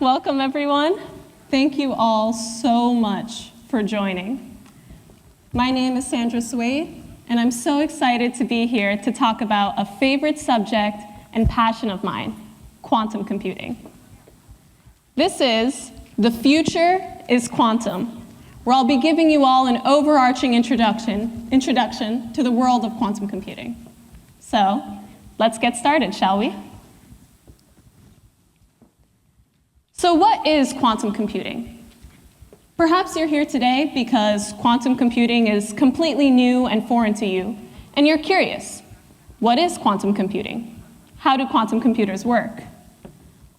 Welcome, everyone. Thank you all so much for joining. My name is Sandra Swade, and I'm so excited to be here to talk about a favorite subject and passion of mine, quantum computing. This is The Future is Quantum, where I'll be giving you all an overarching introduction to the world of quantum computing. So, let's get started, shall we? So what is quantum computing? Perhaps you're here today because quantum computing is completely new and foreign to you, and you're curious. What is quantum computing? How do quantum computers work?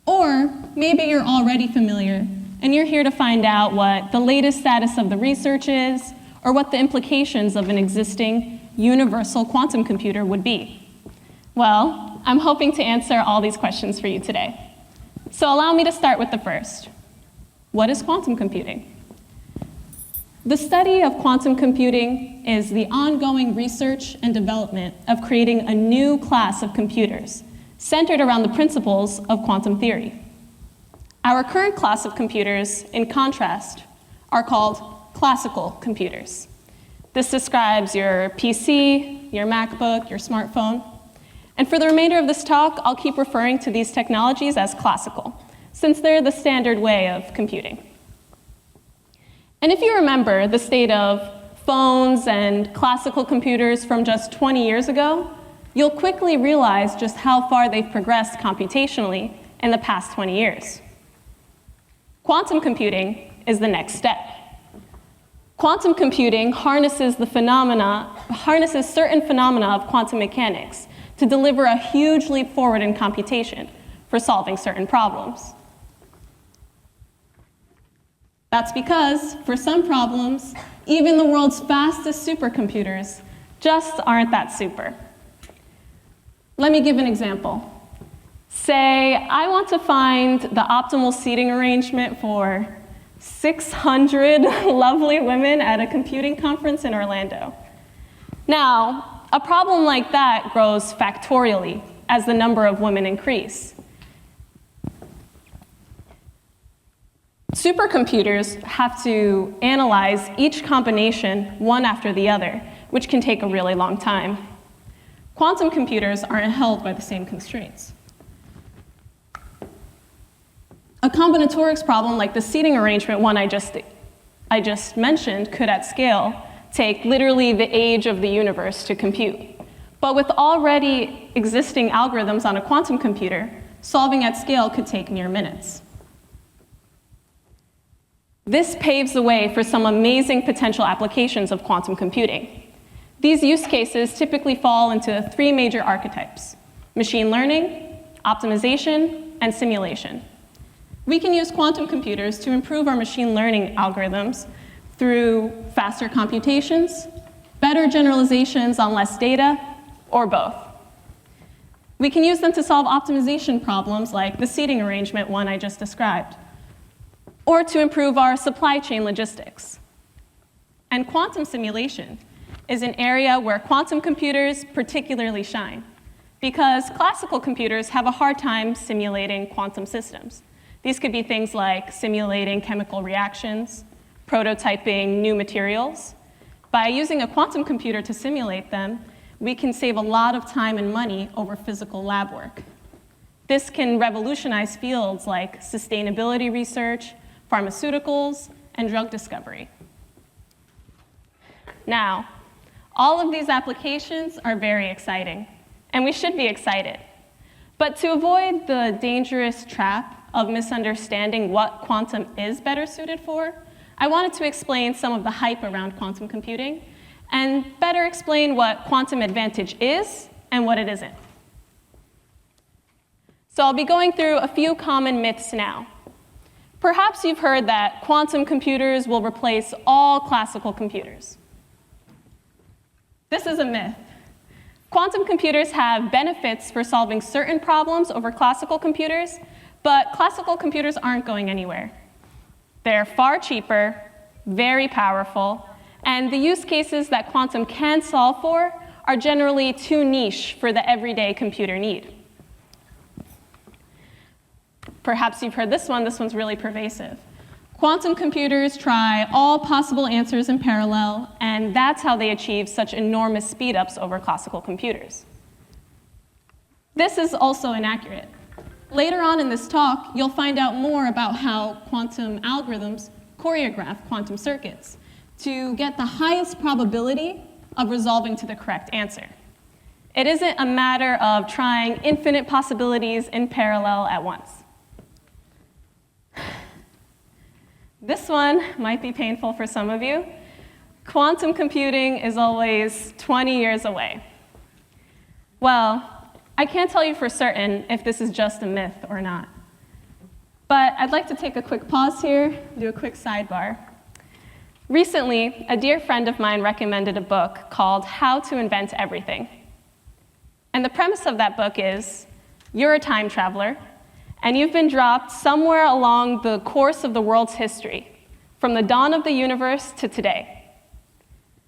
Or maybe you're already familiar, and you're here to find out what the latest status of the research is, or what the implications of an existing universal quantum computer would be. Well, I'm hoping to answer all these questions for you today. So allow me to start with the first. What is quantum computing? The study of quantum computing is the ongoing research and development of creating a new class of computers centered around the principles of quantum theory. Our current class of computers, in contrast, are called classical computers. This describes your PC, your MacBook, your smartphone. And for the remainder of this talk, I'll keep referring to these technologies as classical, since they're the standard way of computing. And if you remember the state of phones and classical computers from just 20 years ago, you'll quickly realize just how far they've progressed computationally in the past 20 years. Quantum computing is the next step. Quantum computing harnesses certain phenomena of quantum mechanics to deliver a huge leap forward in computation for solving certain problems. That's because, for some problems, even the world's fastest supercomputers just aren't that super. Let me give an example. Say, I want to find the optimal seating arrangement for 600 lovely women at a computing conference in Orlando. Now, a problem like that grows factorially as the number of women increase. Supercomputers have to analyze each combination one after the other, which can take a really long time. Quantum computers aren't held by the same constraints. A combinatorics problem like the seating arrangement one I just mentioned could, at scale, take literally the age of the universe to compute. But with already existing algorithms on a quantum computer, solving at scale could take mere minutes. This paves the way for some amazing potential applications of quantum computing. These use cases typically fall into three major archetypes: machine learning, optimization, and simulation. We can use quantum computers to improve our machine learning algorithms through faster computations, better generalizations on less data, or both. We can use them to solve optimization problems like the seating arrangement one I just described, or to improve our supply chain logistics. And quantum simulation is an area where quantum computers particularly shine, because classical computers have a hard time simulating quantum systems. These could be things like simulating chemical reactions, prototyping new materials. By using a quantum computer to simulate them, we can save a lot of time and money over physical lab work. This can revolutionize fields like sustainability research, pharmaceuticals, and drug discovery. Now, all of these applications are very exciting, and we should be excited. But to avoid the dangerous trap of misunderstanding what quantum is better suited for, I wanted to explain some of the hype around quantum computing and better explain what quantum advantage is and what it isn't. So I'll be going through a few common myths now. Perhaps you've heard that quantum computers will replace all classical computers. This is a myth. Quantum computers have benefits for solving certain problems over classical computers, but classical computers aren't going anywhere. They're far cheaper, very powerful, and the use cases that quantum can solve for are generally too niche for the everyday computer need. Perhaps you've heard this one's really pervasive. Quantum computers try all possible answers in parallel, and that's how they achieve such enormous speedups over classical computers. This is also inaccurate. Later on in this talk, you'll find out more about how quantum algorithms choreograph quantum circuits to get the highest probability of resolving to the correct answer. It isn't a matter of trying infinite possibilities in parallel at once. This one might be painful for some of you. Quantum computing is always 20 years away. Well, I can't tell you for certain if this is just a myth or not. But I'd like to take a quick pause here, do a quick sidebar. Recently, a dear friend of mine recommended a book called How to Invent Everything. And the premise of that book is, you're a time traveler, and you've been dropped somewhere along the course of the world's history, from the dawn of the universe to today.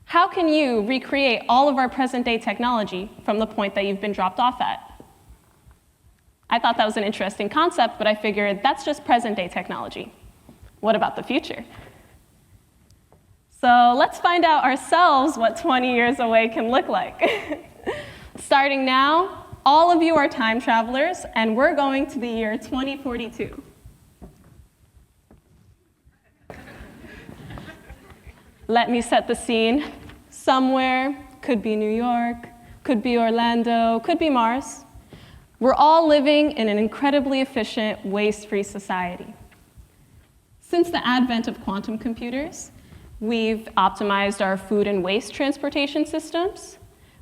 How can you recreate all of our present-day technology from the point that you've been dropped off at? I thought that was an interesting concept, but I figured that's just present-day technology. What about the future? So let's find out ourselves what 20 years away can look like. Starting now, all of you are time travelers, and we're going to the year 2042. Let me set the scene. Somewhere, could be New York, could be Orlando, could be Mars. We're all living in an incredibly efficient, waste-free society. Since the advent of quantum computers, we've optimized our food and waste transportation systems.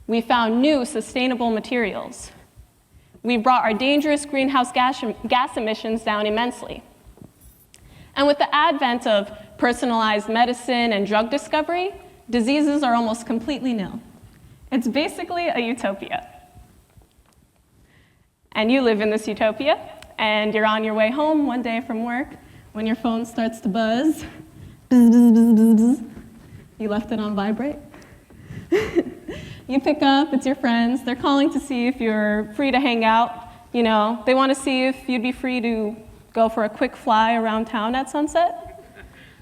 We found new sustainable materials. We brought our dangerous greenhouse gas emissions down immensely. And with the advent of personalized medicine and drug discovery, diseases are almost completely nil. It's basically a utopia. And you live in this utopia, and you're on your way home one day from work when your phone starts to buzz. Buzz, buzz, buzz, buzz, buzz. You left it on vibrate. You pick up, it's your friends. They're calling to see if you're free to hang out. You know, they want to see if you'd be free to go for a quick fly around town at sunset.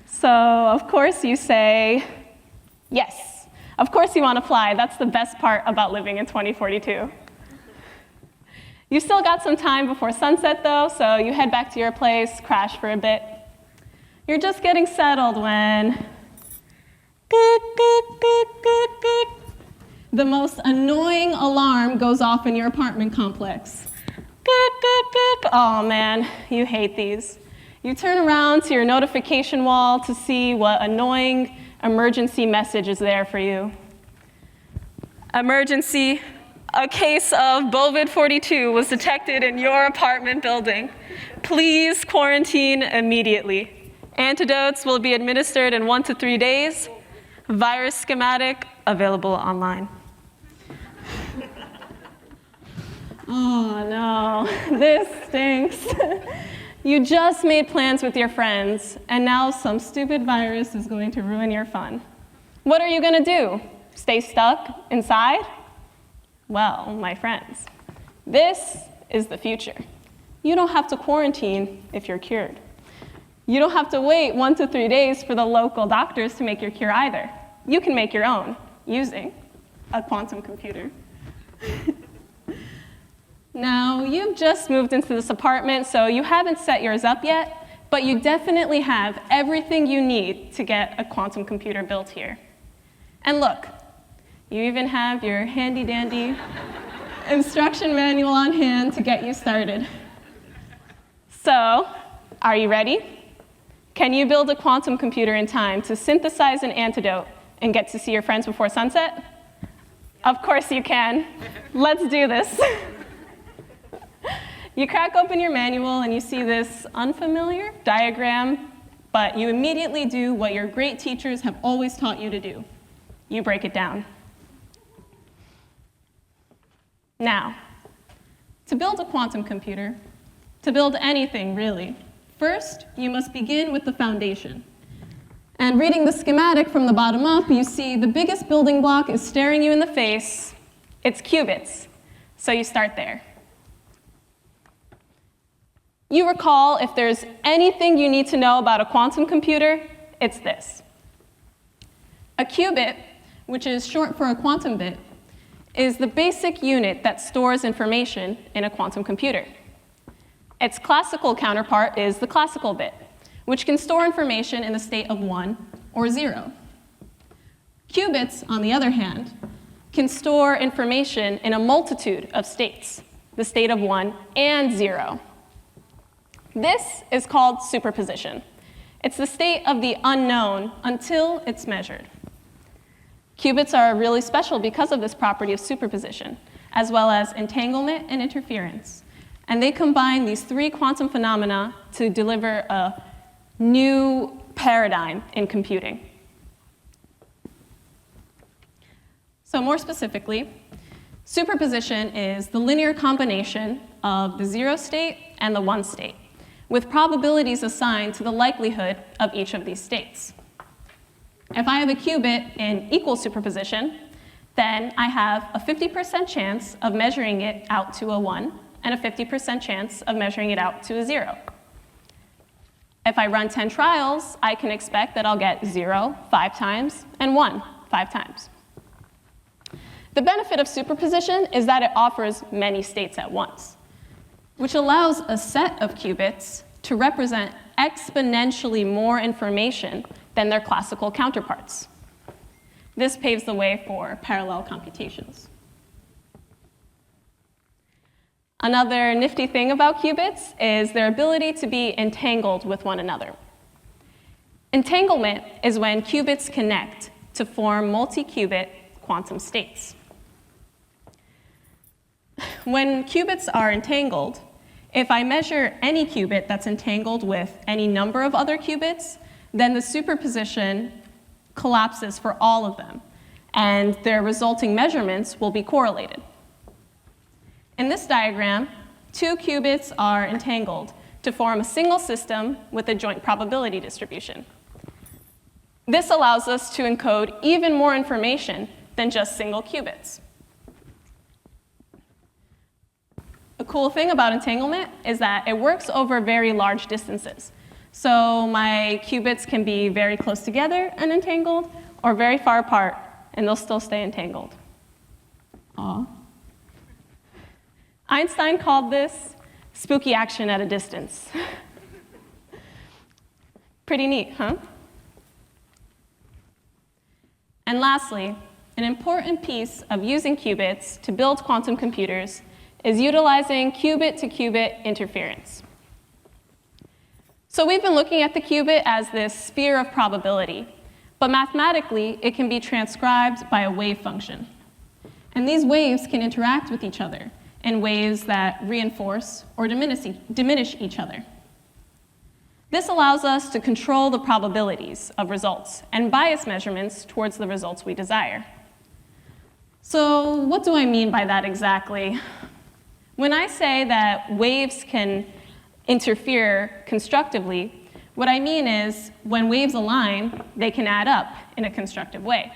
So, of course, you say, yes. Of course you want to fly. That's the best part about living in 2042. You still got some time before sunset, though, so you head back to your place, crash for a bit. You're just getting settled when beep, beep, beep, beep, beep. The most annoying alarm goes off in your apartment complex. Beep, beep, beep. Oh, man, you hate these. You turn around to your notification wall to see what annoying emergency message is there for you. Emergency. A case of COVID-42 was detected in your apartment building. Please quarantine immediately. Antidotes will be administered in 1 to 3 days. Virus schematic available online. Oh no, this stinks. You just made plans with your friends, and now some stupid virus is going to ruin your fun. What are you going to do? Stay stuck inside? Well, my friends, this is the future. You don't have to quarantine if you're cured. You don't have to wait 1 to 3 days for the local doctors to make your cure either. You can make your own using a quantum computer. Now, you've just moved into this apartment, so you haven't set yours up yet, but you definitely have everything you need to get a quantum computer built here. And look, you even have your handy-dandy instruction manual on hand to get you started. So, are you ready? Can you build a quantum computer in time to synthesize an antidote and get to see your friends before sunset? Of course you can. Let's do this. You crack open your manual and you see this unfamiliar diagram, but you immediately do what your great teachers have always taught you to do. You break it down. Now, to build a quantum computer, to build anything really, first you must begin with the foundation. And reading the schematic from the bottom up, you see the biggest building block is staring you in the face. It's qubits, so you start there. You recall, if there's anything you need to know about a quantum computer, it's this. A qubit, which is short for a quantum bit, is the basic unit that stores information in a quantum computer. Its classical counterpart is the classical bit, which can store information in the state of 1 or 0. Qubits, on the other hand, can store information in a multitude of states, the state of 1 and 0. This is called superposition. It's the state of the unknown until it's measured. Qubits are really special because of this property of superposition, as well as entanglement and interference. And they combine these three quantum phenomena to deliver a new paradigm in computing. So more specifically, superposition is the linear combination of the 0 state and the 1 state, with probabilities assigned to the likelihood of each of these states. If I have a qubit in equal superposition, then I have a 50% chance of measuring it out to a 1 and a 50% chance of measuring it out to a 0. If I run 10 trials, I can expect that I'll get 0 5 times and 1 5 times. The benefit of superposition is that it offers many states at once, which allows a set of qubits to represent exponentially more information than their classical counterparts. This paves the way for parallel computations. Another nifty thing about qubits is their ability to be entangled with one another. Entanglement is when qubits connect to form multi-qubit quantum states. When qubits are entangled, if I measure any qubit that's entangled with any number of other qubits, then the superposition collapses for all of them, and their resulting measurements will be correlated. In this diagram, 2 qubits are entangled to form a single system with a joint probability distribution. This allows us to encode even more information than just single qubits. The cool thing about entanglement is that it works over very large distances. So my qubits can be very close together and entangled, or very far apart, and they'll still stay entangled. Aw. Einstein called this spooky action at a distance. Pretty neat, huh? And lastly, an important piece of using qubits to build quantum computers is utilizing qubit-to-qubit interference. So we've been looking at the qubit as this sphere of probability, but mathematically, it can be transcribed by a wave function. And these waves can interact with each other in ways that reinforce or diminish each other. This allows us to control the probabilities of results and bias measurements towards the results we desire. So what do I mean by that exactly? When I say that waves can interfere constructively, what I mean is when waves align, they can add up in a constructive way.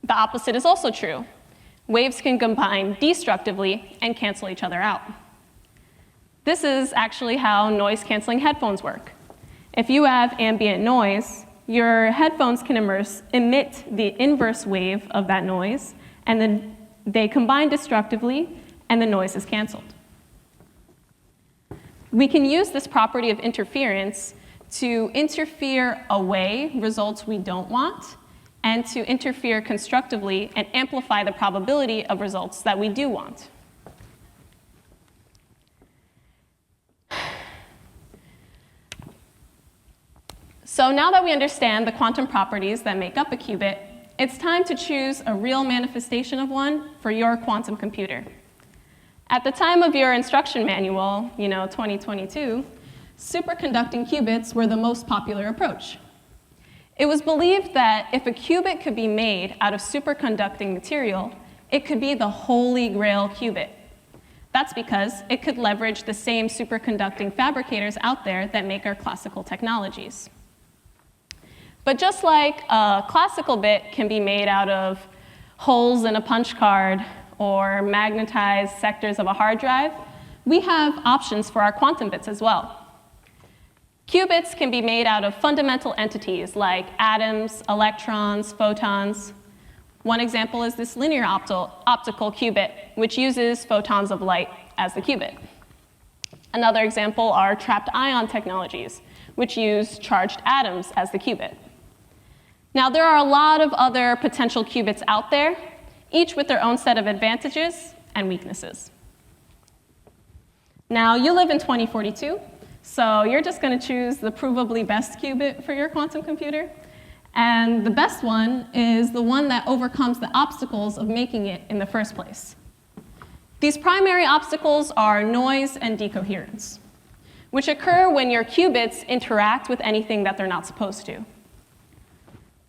The opposite is also true. Waves can combine destructively and cancel each other out. This is actually how noise-canceling headphones work. If you have ambient noise, your headphones can emit the inverse wave of that noise, and then they combine destructively, and the noise is canceled. We can use this property of interference to interfere away results we don't want, and to interfere constructively and amplify the probability of results that we do want. So now that we understand the quantum properties that make up a qubit, it's time to choose a real manifestation of one for your quantum computer. At the time of your instruction manual, 2022, superconducting qubits were the most popular approach. It was believed that if a qubit could be made out of superconducting material, it could be the holy grail qubit. That's because it could leverage the same superconducting fabricators out there that make our classical technologies. But just like a classical bit can be made out of holes in a punch card or magnetized sectors of a hard drive, we have options for our quantum bits as well. Qubits can be made out of fundamental entities like atoms, electrons, photons. One example is this linear optical qubit, which uses photons of light as the qubit. Another example are trapped ion technologies, which use charged atoms as the qubit. Now, there are a lot of other potential qubits out there, each with their own set of advantages and weaknesses. Now, you live in 2042, so you're just going to choose the provably best qubit for your quantum computer. And the best one is the one that overcomes the obstacles of making it in the first place. These primary obstacles are noise and decoherence, which occur when your qubits interact with anything that they're not supposed to.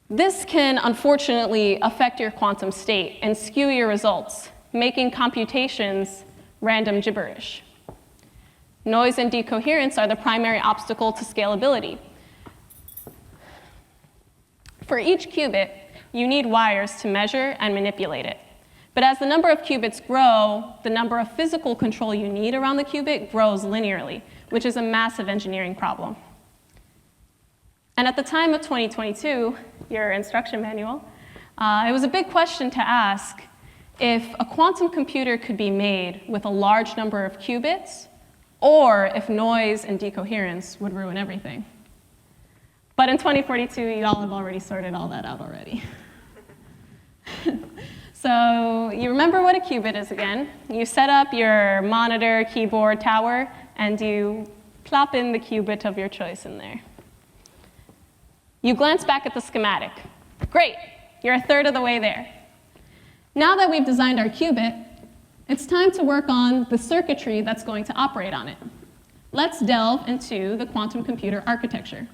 This can unfortunately affect your quantum state and skew your results, making computations random gibberish. Noise and decoherence are the primary obstacle to scalability. For each qubit, you need wires to measure and manipulate it. But as the number of qubits grow, the number of physical control you need around the qubit grows linearly, which is a massive engineering problem. And at the time of 2022, your instruction manual, it was a big question to ask if a quantum computer could be made with a large number of qubits, or if noise and decoherence would ruin everything. But in 2042, you all have already sorted all that out already. So you remember what a qubit is again. You set up your monitor, keyboard, tower, and you plop in the qubit of your choice in there. You glance back at the schematic. Great, you're a third of the way there. Now that we've designed our qubit, it's time to work on the circuitry that's going to operate on it. Let's delve into the quantum computer architecture.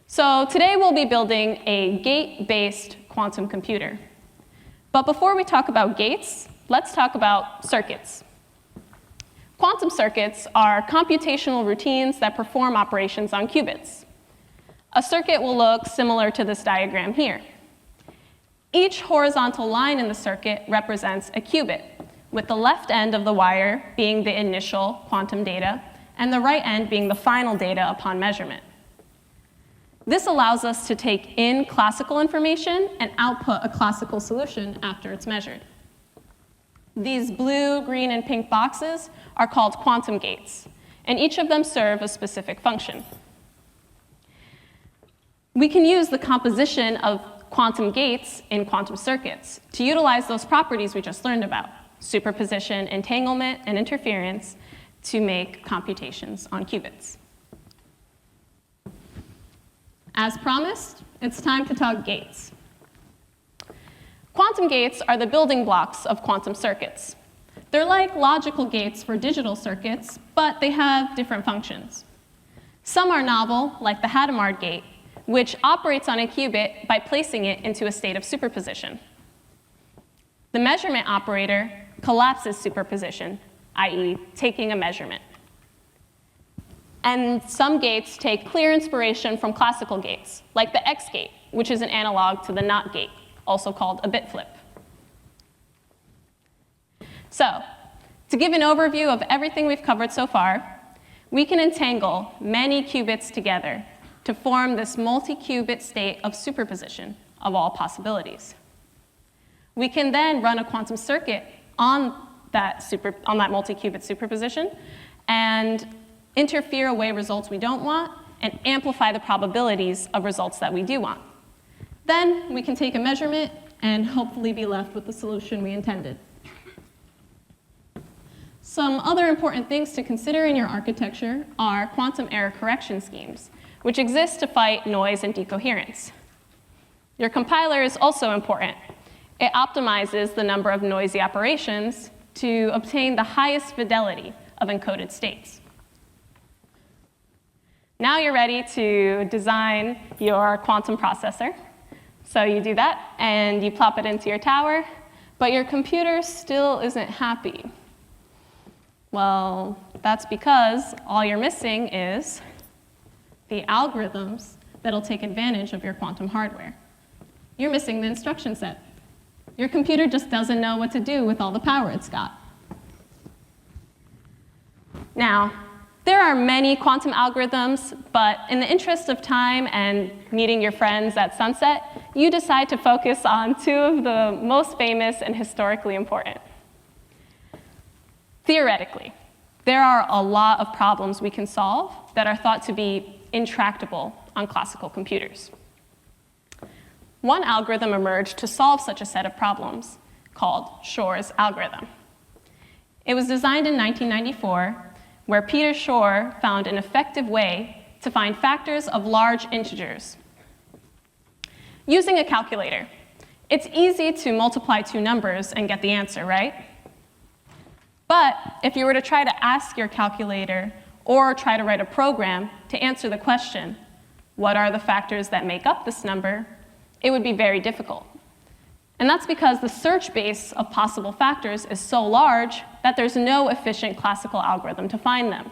So today we'll be building a gate-based quantum computer. But before we talk about gates, let's talk about circuits. Quantum circuits are computational routines that perform operations on qubits. A circuit will look similar to this diagram here. Each horizontal line in the circuit represents a qubit, with the left end of the wire being the initial quantum data, and the right end being the final data upon measurement. This allows us to take in classical information and output a classical solution after it's measured. These blue, green, and pink boxes are called quantum gates, and each of them serve a specific function. We can use the composition of quantum gates in quantum circuits to utilize those properties we just learned about, superposition, entanglement, and interference, to make computations on qubits. As promised, it's time to talk gates. Quantum gates are the building blocks of quantum circuits. They're like logical gates for digital circuits, but they have different functions. Some are novel, like the Hadamard gate, which operates on a qubit by placing it into a state of superposition. The measurement operator collapses superposition, i.e., taking a measurement. And some gates take clear inspiration from classical gates, like the X gate, which is an analog to the NOT gate, also called a bit flip. So, to give an overview of everything we've covered so far, we can entangle many qubits together to form this multi-qubit state of superposition of all possibilities. We can then run a quantum circuit on that multi-qubit superposition and interfere away results we don't want and amplify the probabilities of results that we do want. Then we can take a measurement and hopefully be left with the solution we intended. Some other important things to consider in your architecture are quantum error correction schemes, which exist to fight noise and decoherence. Your compiler is also important. It optimizes the number of noisy operations to obtain the highest fidelity of encoded states. Now you're ready to design your quantum processor. So you do that, and you plop it into your tower, but your computer still isn't happy. Well, that's because all you're missing is the algorithms that'll take advantage of your quantum hardware. You're missing the instruction set. Your computer just doesn't know what to do with all the power it's got. Now, there are many quantum algorithms, but in the interest of time and meeting your friends at sunset, you decide to focus on two of the most famous and historically important. Theoretically, there are a lot of problems we can solve that are thought to be intractable on classical computers. One algorithm emerged to solve such a set of problems, called Shor's algorithm. It was designed in 1994, where Peter Shor found an effective way to find factors of large integers. Using a calculator, it's easy to multiply two numbers and get the answer, right? But if you were to try to ask your calculator or try to write a program to answer the question, what are the factors that make up this number, it would be very difficult. And that's because the search base of possible factors is so large that there's no efficient classical algorithm to find them.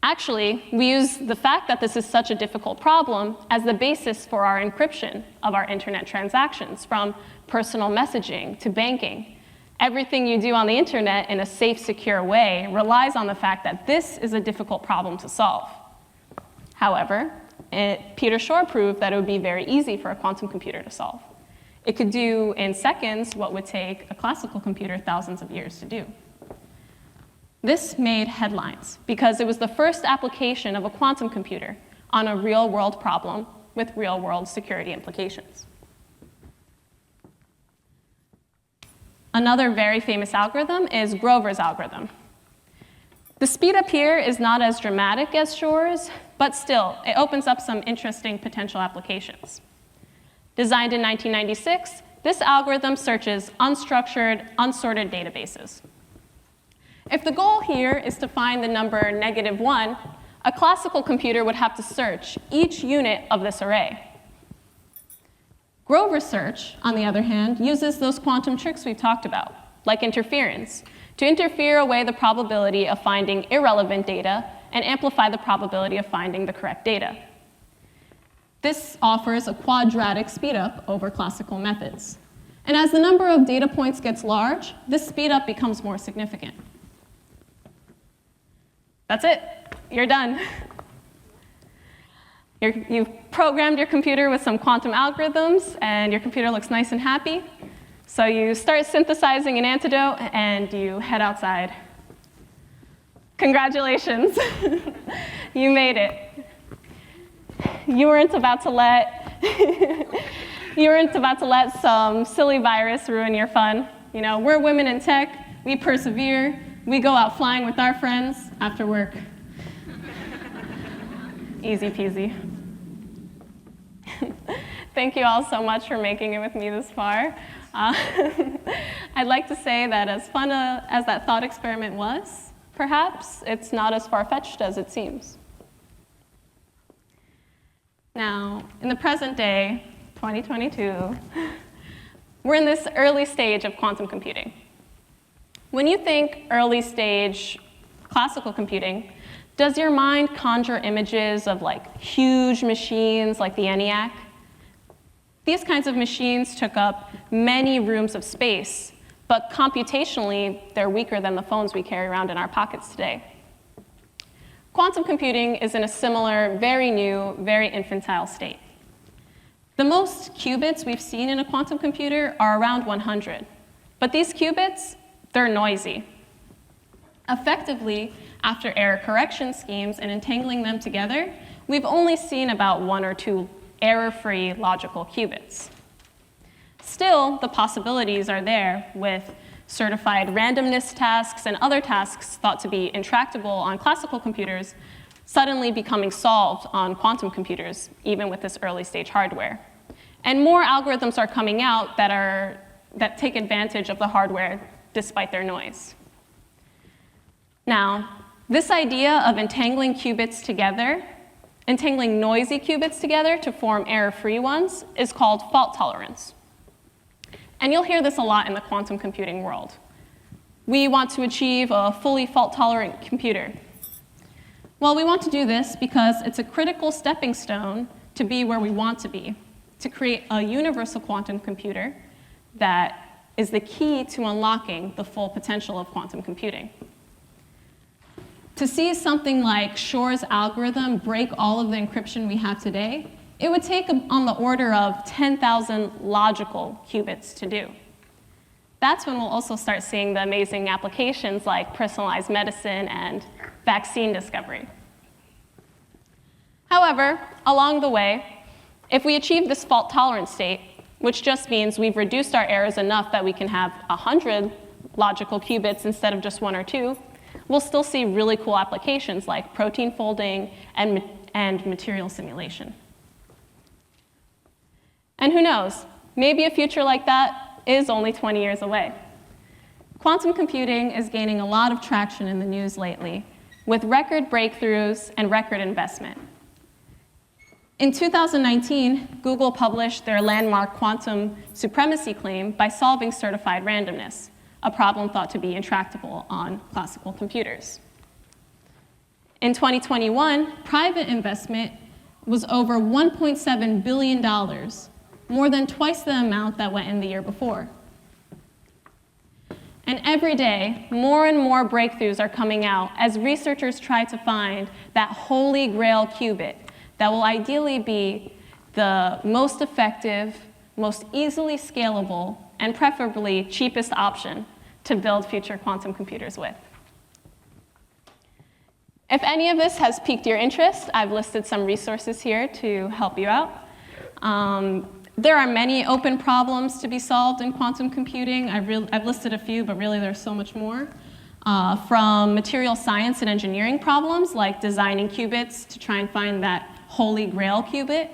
Actually, we use the fact that this is such a difficult problem as the basis for our encryption of our internet transactions, from personal messaging to banking. Everything you do on the internet in a safe, secure way relies on the fact that this is a difficult problem to solve. However, Peter Shor proved that it would be very easy for a quantum computer to solve. It could do in seconds what would take a classical computer thousands of years to do. This made headlines because it was the first application of a quantum computer on a real-world problem with real-world security implications. Another very famous algorithm is Grover's algorithm. The speed up here is not as dramatic as Shor's, but still, it opens up some interesting potential applications. Designed in 1996, this algorithm searches unstructured, unsorted databases. If the goal here is to find the number -1, a classical computer would have to search each unit of this array. Grover's search, on the other hand, uses those quantum tricks we've talked about, like interference, to interfere away the probability of finding irrelevant data and amplify the probability of finding the correct data. This offers a quadratic speedup over classical methods. And as the number of data points gets large, this speedup becomes more significant. That's it. You're done. You've programmed your computer with some quantum algorithms, and your computer looks nice and happy. So you start synthesizing an antidote, and you head outside. Congratulations. You made it. You weren't about to let some silly virus ruin your fun. You know, we're women in tech. We persevere. We go out flying with our friends after work. Easy peasy. Thank you all so much for making it with me this far. I'd like to say that as fun as that thought experiment was, perhaps it's not as far-fetched as it seems. Now, in the present day, 2022, we're in this early stage of quantum computing. When you think early stage classical computing, does your mind conjure images of like huge machines like the ENIAC? These kinds of machines took up many rooms of space, but computationally, they're weaker than the phones we carry around in our pockets today. Quantum computing is in a similar, very new, very infantile state. The most qubits we've seen in a quantum computer are around 100, but these qubits, they're noisy. Effectively, after error correction schemes and entangling them together, we've only seen about 1 or 2 error-free logical qubits. Still, the possibilities are there with certified randomness tasks and other tasks thought to be intractable on classical computers suddenly becoming solved on quantum computers, even with this early stage hardware. And more algorithms are coming out that take advantage of the hardware despite their noise. Now, this idea of entangling noisy qubits together to form error-free ones is called fault tolerance. And you'll hear this a lot in the quantum computing world. We want to achieve a fully fault-tolerant computer. Well, we want to do this because it's a critical stepping stone to be where we want to be, to create a universal quantum computer that is the key to unlocking the full potential of quantum computing. To see something like Shor's algorithm break all of the encryption we have today, it would take on the order of 10,000 logical qubits to do. That's when we'll also start seeing the amazing applications like personalized medicine and vaccine discovery. However, along the way, if we achieve this fault-tolerant state, which just means we've reduced our errors enough that we can have 100 logical qubits instead of just 1 or 2, we'll still see really cool applications like protein folding and material simulation. And who knows, maybe a future like that is only 20 years away. Quantum computing is gaining a lot of traction in the news lately, with record breakthroughs and record investment. In 2019, Google published their landmark quantum supremacy claim by solving certified randomness, a problem thought to be intractable on classical computers. In 2021, private investment was over $1.7 billion, more than twice the amount that went in the year before. And every day, more and more breakthroughs are coming out as researchers try to find that holy grail qubit that will ideally be the most effective, most easily scalable, and preferably cheapest option to build future quantum computers with. If any of this has piqued your interest, I've listed some resources here to help you out. There are many open problems to be solved in quantum computing. I've listed a few, but really there's so much more. From material science and engineering problems, like designing qubits to try and find that holy grail qubit,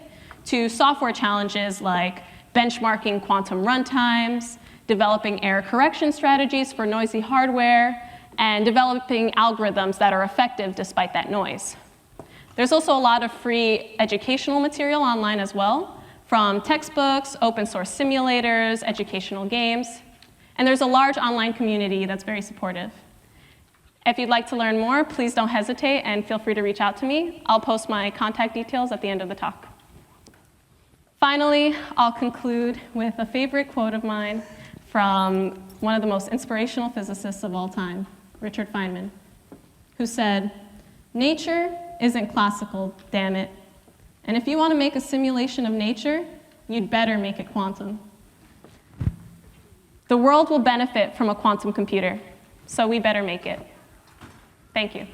to software challenges like benchmarking quantum runtimes, developing error correction strategies for noisy hardware, and developing algorithms that are effective despite that noise. There's also a lot of free educational material online as well, from textbooks, open source simulators, educational games, and there's a large online community that's very supportive. If you'd like to learn more, please don't hesitate and feel free to reach out to me. I'll post my contact details at the end of the talk. Finally, I'll conclude with a favorite quote of mine from one of the most inspirational physicists of all time, Richard Feynman, who said, "Nature isn't classical, damn it. And if you want to make a simulation of nature, you'd better make it quantum." The world will benefit from a quantum computer, so we better make it. Thank you.